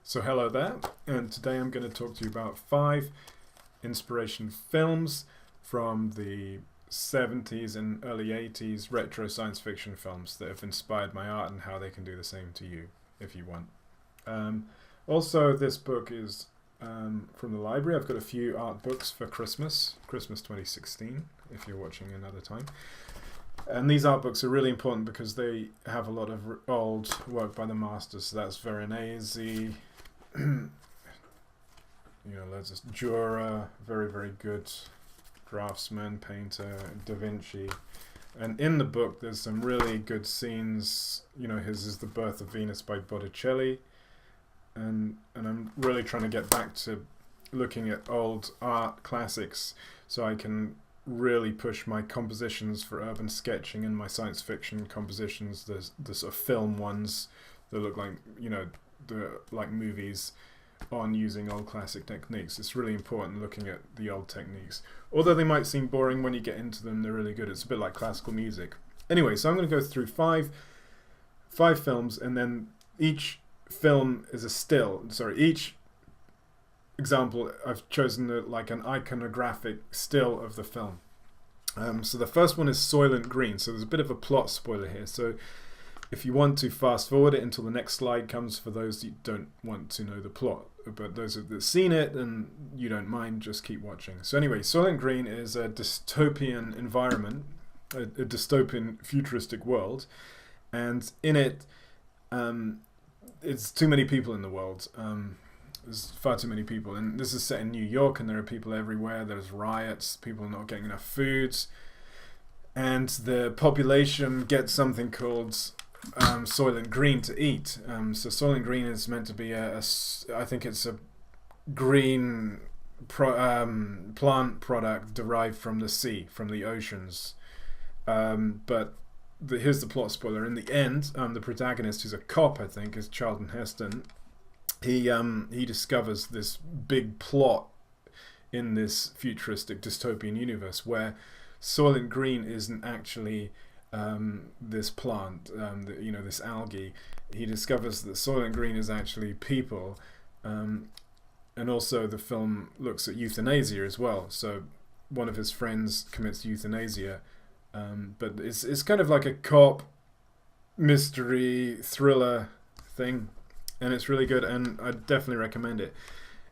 So hello there, and today I'm going to talk to you about 5 inspiration films from the 70s and early 80s retro science fiction films that have inspired my art and how they can do the same to you if you want. Also, this book is from the library. I've got a few art books for Christmas 2016, if you're watching another time. And these art books are really important because they have a lot of old work by the masters. So that's Veronese, loads of Dürer, very, very good draftsman, painter, Da Vinci. And in the book, there's some really good scenes. His is The Birth of Venus by Botticelli. And I'm really trying to get back to looking at old art classics so I can really push my compositions for urban sketching and my science fiction compositions, the sort of film ones that look like movies, on using old classic techniques. It's really important looking at the old techniques. Although they might seem boring, when you get into them, they're really good. It's a bit like classical music. Anyway, so I'm going to go through five films, and then each film is a still. Each example I've chosen like an iconographic still of the film. So the first one is Soylent Green. So there's a bit of a plot spoiler here. So if you want to fast forward it until the next slide comes, for those that don't want to know the plot, but those that have seen it and you don't mind, just keep watching. So anyway, Soylent Green is a dystopian environment, a dystopian futuristic world, and in it, it's too many people in the world. There's far too many people, and this is set in New York, and there are people everywhere. There's riots, people not getting enough foods, and the population gets something called Soylent Green to eat. So Soylent Green is meant to be I think it's a green plant product derived from the sea, from the oceans. But here's the plot spoiler. In the end, the protagonist, who's a cop, I think, is Charlton Heston. He discovers this big plot in this futuristic dystopian universe where Soylent Green isn't actually this plant, this algae. He discovers that Soylent Green is actually people, and also the film looks at euthanasia as well. So one of his friends commits euthanasia, but it's kind of like a cop mystery thriller thing. And it's really good, and I definitely recommend it.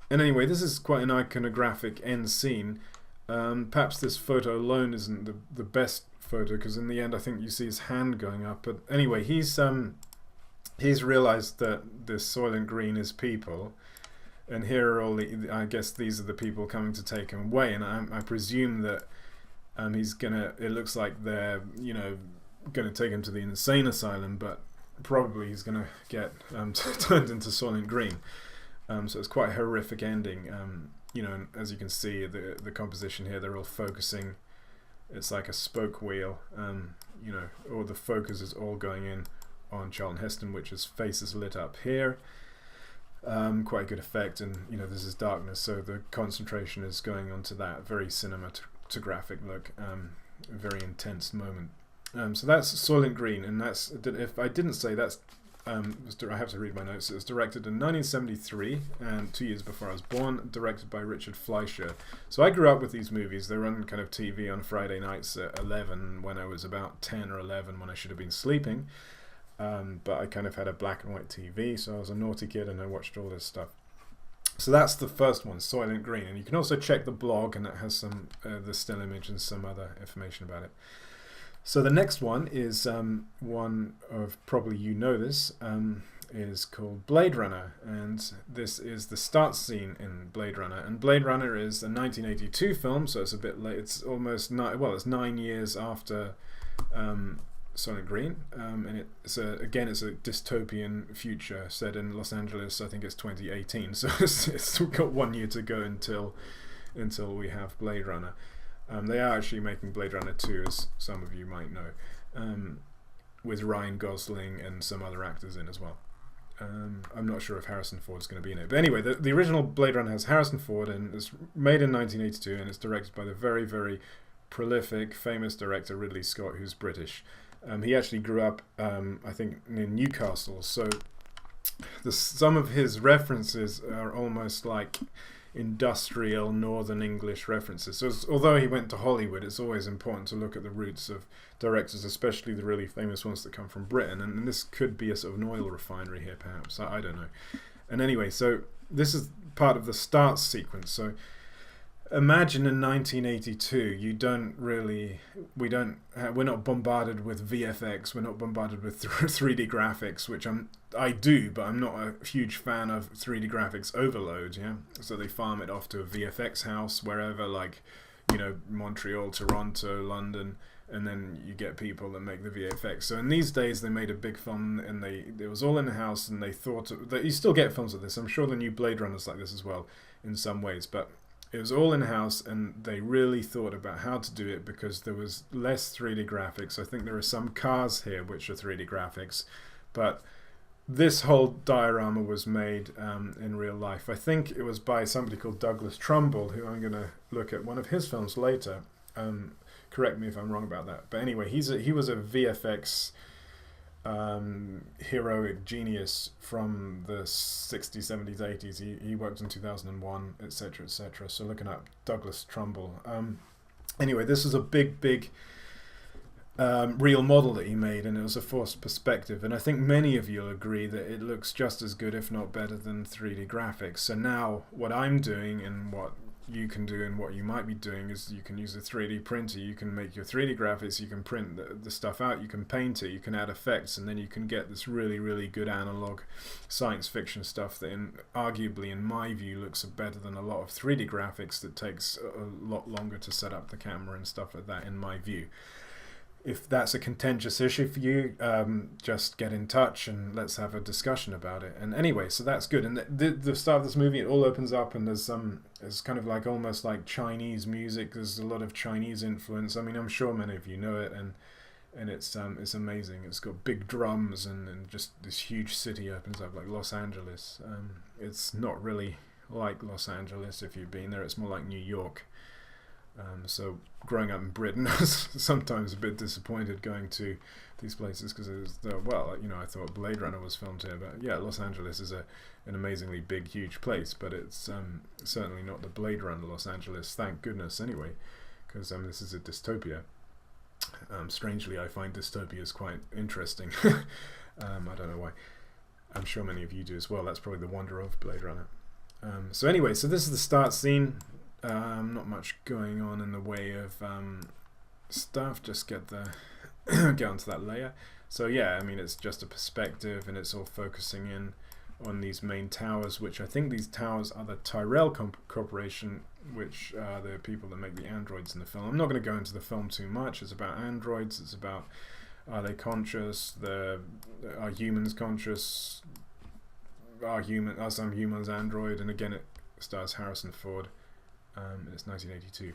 And anyway, this is quite an iconographic end scene. Perhaps this photo alone isn't the best photo, because in the end I think you see his hand going up. But anyway, he's realized that this Soylent Green is people, and here are all I guess these are the people coming to take him away. And I presume that it looks like they're gonna take him to the insane asylum, but probably he's going to get turned into Soylent Green. So it's quite a horrific ending. And as you can see, the composition here, they're all focusing. It's like a spoke wheel. All the focus is all going in on Charlton Heston, which his face is lit up here. Quite a good effect, and this is darkness, so the concentration is going onto that very cinematographic look. A very intense moment. So that's Soylent Green, and that's, if I didn't say, that's I have to read my notes. It was directed in 1973, and 2 years before I was born, directed by Richard Fleischer. So I grew up with these movies. They run kind of TV on Friday nights at 11 when I was about 10 or 11, when I should have been sleeping. But I kind of had a black and white TV, so I was a naughty kid and I watched all this stuff. So that's the first one, Soylent Green. And you can also check the blog, and it has some the still image and some other information about it. So the next one is one of, probably this, is called Blade Runner, and this is the start scene in Blade Runner. And Blade Runner is a 1982 film, so it's a bit late. It's almost it's 9 years after Soylent Green, and it's a dystopian future set in Los Angeles. I think it's 2018, so it's got 1 year to go until we have Blade Runner. They are actually making Blade Runner 2, as some of you might know, with Ryan Gosling and some other actors in as well. I'm not sure if Harrison Ford is going to be in it. But anyway, the original Blade Runner has Harrison Ford, and it's made in 1982, and it's directed by the very, very prolific, famous director Ridley Scott, who's British. He actually grew up, I think, in Newcastle, so some of his references are almost like industrial Northern English references. So although he went to Hollywood, it's always important to look at the roots of directors, especially the really famous ones that come from Britain. And this could be a sort of an oil refinery here, perhaps. I don't know. And anyway, so this is part of the start sequence. So imagine in 1982, we're not bombarded with VFX, we're not bombarded with 3D graphics, which I do, but I'm not a huge fan of 3D graphics overload, yeah? So they farm it off to a VFX house wherever, like, Montreal, Toronto, London, and then you get people that make the VFX. So in these days, they made a big film, and it was all in the house, and they thought that you still get films of this. I'm sure the new Blade Runner's like this as well, in some ways, but it was all in-house, and they really thought about how to do it because there was less 3D graphics. I think there are some cars here which are 3D graphics, but this whole diorama was made in real life. I think it was by somebody called Douglas Trumbull, who I'm going to look at one of his films later. Correct me if I'm wrong about that. But anyway, he was a VFX heroic genius from the 60s, 70s, 80s. He worked in 2001, etc., etc. So looking up Douglas Trumbull. Anyway, this was a big real model that he made, and it was a forced perspective. And I think many of you will agree that it looks just as good, if not better, than 3D graphics. So now what I'm doing, and what you can do, and what you might be doing, is you can use a 3D printer. You can make your 3D graphics, you can print the stuff out, you can paint it, you can add effects, and then you can get this really good analog science fiction stuff that arguably, in my view, looks better than a lot of 3D graphics that takes a lot longer to set up the camera and stuff like that, in my view. If that's a contentious issue for you, just get in touch and let's have a discussion about it. And anyway, so that's good. And the start of this movie, it all opens up, and it's kind of like almost like Chinese music. There's a lot of Chinese influence. I mean, I'm sure many of you know it, and it's amazing. It's got big drums, and just this huge city opens up like Los Angeles. It's not really like Los Angeles if you've been there. It's more like New York. So growing up in Britain, I was sometimes a bit disappointed going to these places because it was, I thought Blade Runner was filmed here, but yeah, Los Angeles is an amazingly big, huge place, but it's certainly not the Blade Runner Los Angeles, thank goodness, anyway, because this is a dystopia. Strangely, I find dystopias quite interesting. I don't know why. I'm sure many of you do as well. That's probably the wonder of Blade Runner. So anyway, so this is the start scene. Not much going on in the way of stuff, just get onto that layer. So yeah, I mean, it's just a perspective, and it's all focusing in on these main towers, which I think these towers are the Tyrell Corporation, which are the people that make the androids in the film. I'm not going to go into the film too much. It's about androids, it's about, are they conscious, are humans conscious, are some humans android, and again it stars Harrison Ford. It's 1982.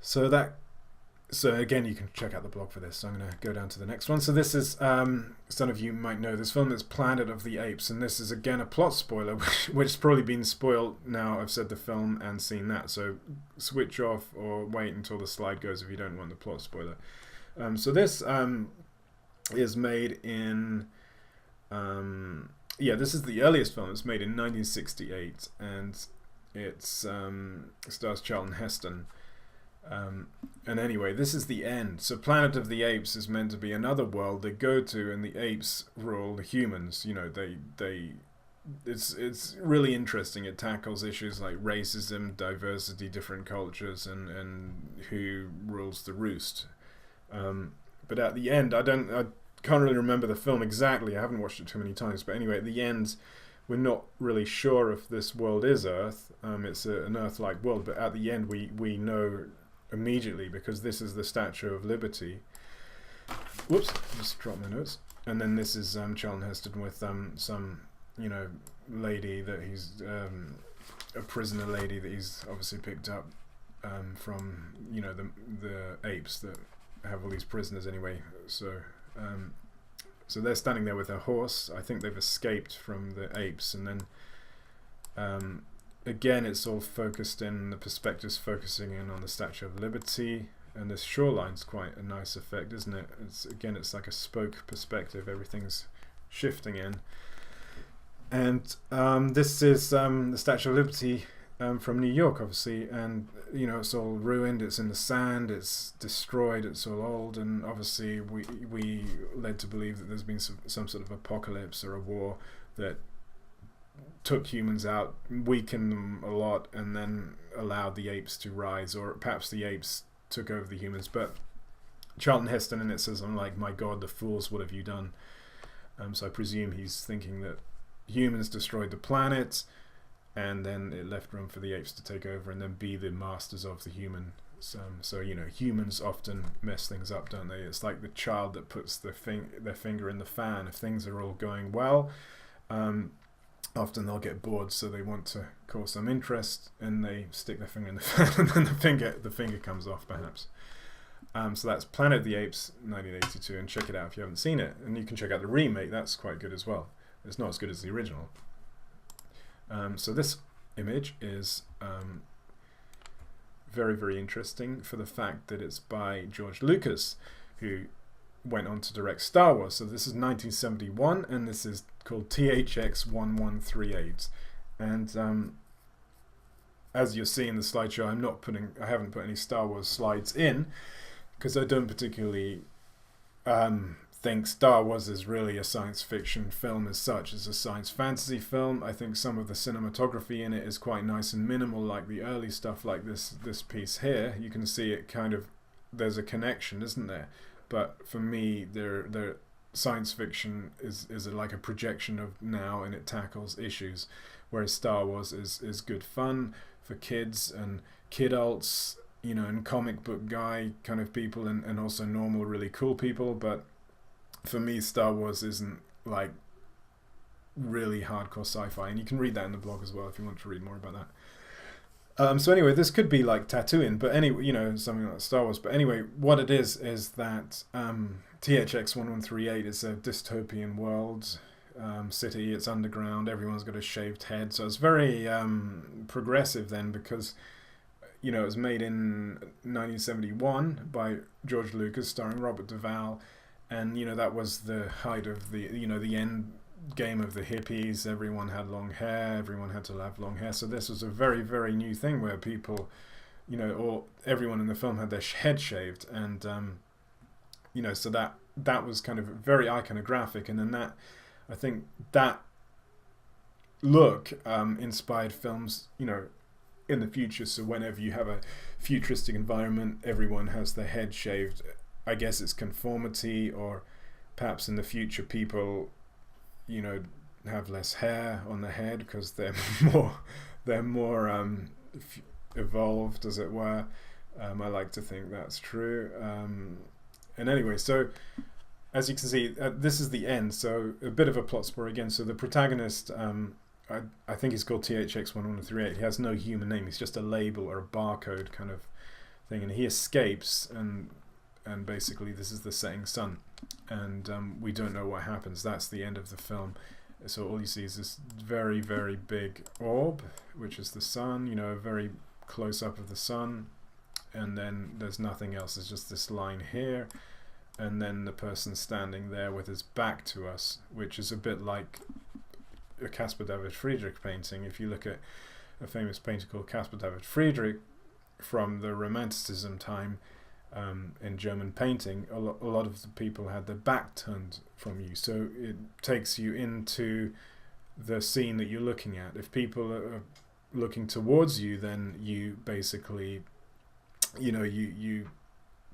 So again, you can check out the blog for this. So I'm going to go down to the next one. So this is, some of you might know this film. It's Planet of the Apes, and this is again a plot spoiler, which has probably been spoiled now. I've said the film and seen that, so switch off or wait until the slide goes if you don't want the plot spoiler. So this is made in, this is the earliest film. It's made in 1968, and it stars Charlton Heston. And anyway, this is the end. So Planet of the Apes is meant to be another world they go to, and the apes rule the humans. It's really interesting. It tackles issues like racism, diversity, different cultures, and who rules the roost. But at the end, I can't really remember the film exactly. I haven't watched it too many times. But anyway, at the end, we're not really sure if this world is Earth. It's an Earth-like world, but at the end we know immediately, because this is the Statue of Liberty. Whoops, just dropped my notes. And then this is Charlton Heston with some lady that he's a prisoner lady that he's obviously picked up from the apes that have all these prisoners anyway. So they're standing there with their horse. I think they've escaped from the apes, and then again it's all focused in, the perspective's focusing in on the Statue of Liberty, and this shoreline's quite a nice effect, isn't it? It's like a spoke perspective, everything's shifting in. And this is the Statue of Liberty from New York, obviously, and it's all ruined. It's in the sand. It's destroyed. It's all old, and obviously we led to believe that there's been some sort of apocalypse or a war that took humans out, weakened them a lot, and then allowed the apes to rise, or perhaps the apes took over the humans. But Charlton Heston in it says, "I'm like, my God, the fools, what have you done?" So I presume he's thinking that humans destroyed the planet, and then it left room for the apes to take over and then be the masters of the human. So humans often mess things up, don't they? It's like the child that puts their finger in the fan. If things are all going well, often they'll get bored, so they want to cause some interest, and they stick their finger in the fan, and then the finger comes off, perhaps. So that's Planet of the Apes, 1982, and check it out if you haven't seen it. And you can check out the remake, that's quite good as well. It's not as good as the original. So this image is very, very interesting for the fact that it's by George Lucas, who went on to direct Star Wars. So this is 1971, and this is called THX 1138. And as you'll see in the slideshow, I haven't put any Star Wars slides in, because I don't particularly think Star Wars is really a science fiction film as such. It's a science fantasy film. I think some of the cinematography in it is quite nice and minimal, like the early stuff, like this piece here. You can see it there's a connection, isn't there? But for me, their science fiction is like a projection of now, and it tackles issues, whereas Star Wars is good fun for kids and kidults, and comic book guy kind of people, and also normal, really cool people. But for me, Star Wars isn't like really hardcore sci-fi, and you can read that in the blog as well if you want to read more about that. So anyway, this could be like Tatooine, but anyway, something like Star Wars. But anyway, what it is that THX 1138 is a dystopian world city. It's underground. Everyone's got a shaved head, so it's very progressive then, because it was made in 1971 by George Lucas, starring Robert Duvall, and that was the height of the the end game of the hippies. Everyone had long hair. Everyone had to have long hair. So this was a very, very new thing where people, or everyone in the film had their head shaved, and so that was kind of very iconographic, and then I think that look inspired films, in the future. So whenever you have a futuristic environment, everyone has their head shaved. I guess it's conformity, or perhaps in the future people, have less hair on the head because they're more evolved, as it were. I like to think that's true. And anyway, so as you can see, this is the end. So a bit of a plot spoiler again. So the protagonist, I think he's called THX 1138. He has no human name. He's just a label or a barcode kind of thing, and he escapes, and basically this is the setting sun, and we don't know what happens. That's the end of the film. So all you see is this very, very big orb, which is the sun, a very close up of the sun, and then there's nothing else. There's just this line here, and then the person standing there with his back to us, which is a bit like a Caspar David Friedrich painting. If you look at a famous painter called Caspar David Friedrich from the Romanticism time, in German painting, a lot of the people had their back turned from you, so it takes you into the scene that you're looking at. If people are looking towards you, then you basically, you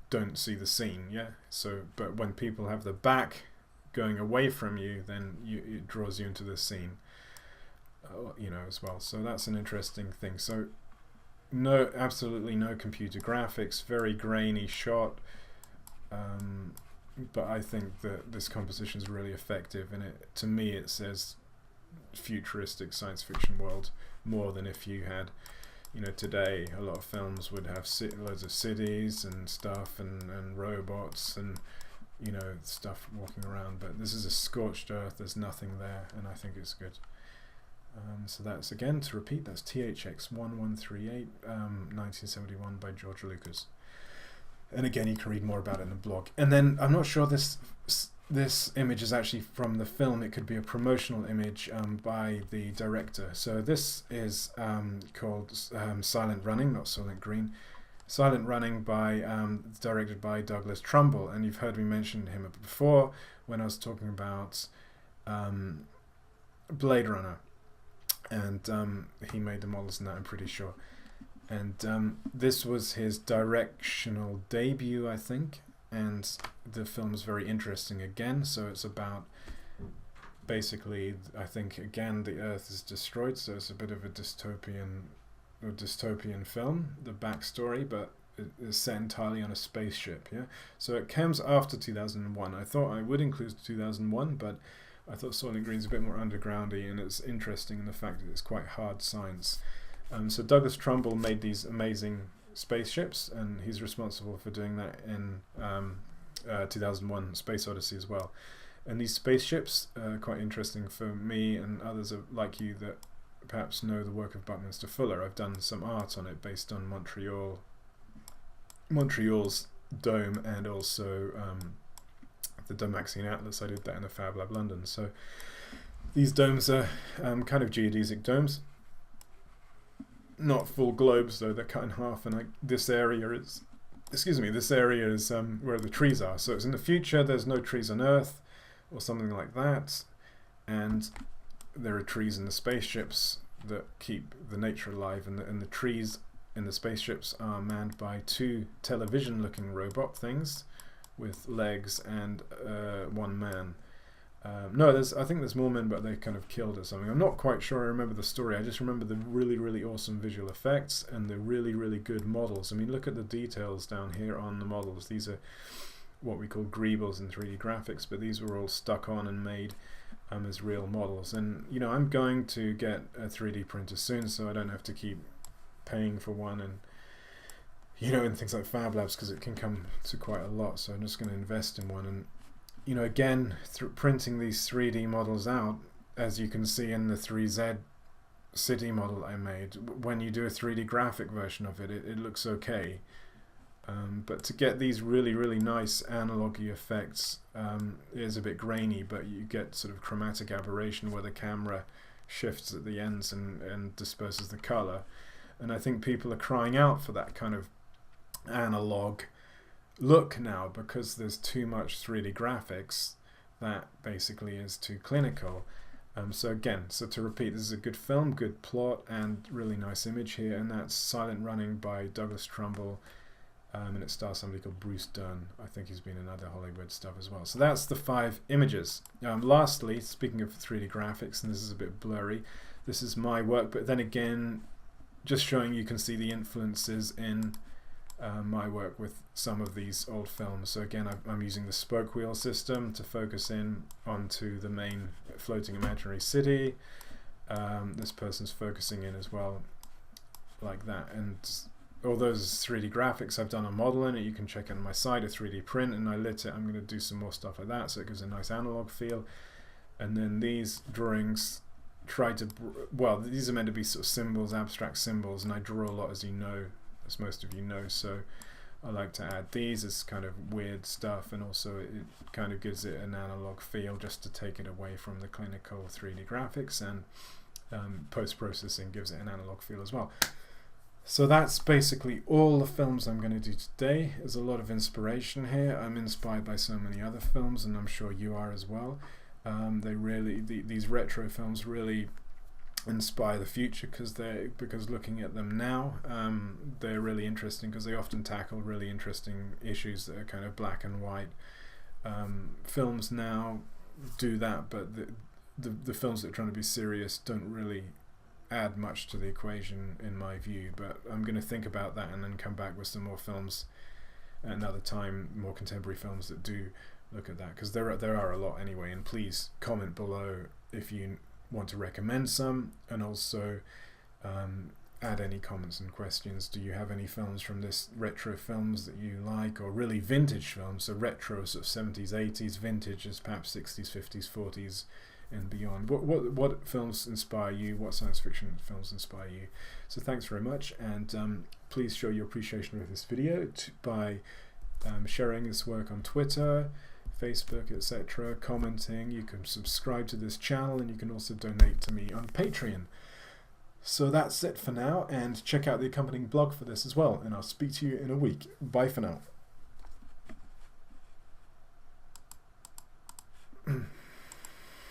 don't see the scene, yeah. So, but when people have the back going away from you, then it draws you into the scene, as well. So that's an interesting thing. So absolutely no computer graphics, very grainy shot, but I think that this composition is really effective, and to me it says futuristic science fiction world more than if you had, today a lot of films would have loads of cities and stuff, and robots and stuff walking around, but this is a scorched earth. There's nothing there, and I think it's good. So that's, again, to repeat, that's THX 1138, 1971 by George Lucas. And again, you can read more about it in the blog. And then I'm not sure this this image is actually from the film. It could be a promotional image by the director. So this is called Silent Running, not Soylent Green. Silent Running by directed by Douglas Trumbull, and you've heard me mention him before when I was talking about Blade Runner, and he made the models in that, I'm pretty sure. And this was his directional debut, I think, and the film is very interesting again. So it's about, basically, I think again the Earth is destroyed, so it's a bit of a dystopian film, the backstory, but it is set entirely on a spaceship. Yeah, so it comes after 2001. I thought I would include 2001, but I thought Soylent Green's a bit more undergroundy, and it's interesting in the fact that it's quite hard science. So Douglas Trumbull made these amazing spaceships, and he's responsible for doing that in 2001 Space Odyssey as well. And these spaceships are quite interesting for me and others like you that perhaps know the work of Buckminster Fuller. I've done some art on it based on Montreal's dome, and also the Damascene Atlas. I did that in a Fab Lab London. So these domes are kind of geodesic domes, not full globes though. They're cut in half, and this area is where the trees are. So it's in the future. There's no trees on Earth or something like that, and there are trees in the spaceships that keep the nature alive, and the trees in the spaceships are manned by two television-looking robot things with legs and one man. No, I think there's more men, but they kind of killed or something. I'm not quite sure I remember the story. I just remember the really, really awesome visual effects and the really, really good models. I mean, look at the details down here on the models. These are what we call greebles in 3D graphics, but these were all stuck on and made as real models. And you know, I'm going to get a 3D printer soon, so I don't have to keep paying for one, and you know, in things like Fab Labs, because it can come to quite a lot. So I'm just going to invest in one. And you know, again, printing these 3D models out, as you can see in the 3Z city model I made, when you do a 3D graphic version of it, it looks okay. But to get these really, really nice analog-y effects, it is a bit grainy, but you get sort of chromatic aberration where the camera shifts at the ends and disperses the color. And I think people are crying out for that kind of analog look now, because there's too much 3D graphics that basically is too clinical. So to repeat, this is a good film, good plot, and really nice image here, and that's Silent Running by Douglas Trumbull, and it stars somebody called Bruce Dern. I think he's been in other Hollywood stuff as well. So that's the 5 images. Lastly, speaking of 3D graphics, and this is a bit blurry, this is my work, but then again, just showing you can see the influences in my work with some of these old films. So again, I'm using the spoke wheel system to focus in onto the main floating imaginary city. This person's focusing in as well, like that. And all those 3D graphics, I've done a model in it. You can check it on my site, a 3D print, and I lit it. I'm going to do some more stuff like that, so it gives a nice analog feel. And then these drawings try to, well, these are meant to be sort of symbols, abstract symbols, and I draw a lot, as you know, as most of you know, so I like to add these as kind of weird stuff, and also it kind of gives it an analog feel just to take it away from the clinical 3D graphics, and post-processing gives it an analog feel as well. So that's basically all the films I'm going to do today. There's a lot of inspiration here. I'm inspired by so many other films, and I'm sure you are as well. These retro films really inspire the future, because looking at them now, they're really interesting, because they often tackle really interesting issues that are kind of black and white. Films now do that, but the films that are trying to be serious don't really add much to the equation in my view. But I'm going to think about that and then come back with some more films at another time, more contemporary films that do look at that, because there are a lot anyway. And please comment below if you want to recommend some, and also add any comments and questions. Do you have any films from this retro films that you like, or really vintage films? So retro, sort of 70s, 80s, vintage is perhaps 60s, 50s, 40s and beyond. What films inspire you? What science fiction films inspire you? So thanks very much, and please show your appreciation of this video by sharing this work on Twitter, Facebook, etc., commenting. You can subscribe to this channel, and you can also donate to me on Patreon. So that's it for now, and check out the accompanying blog for this as well, and I'll speak to you in a week. Bye for now.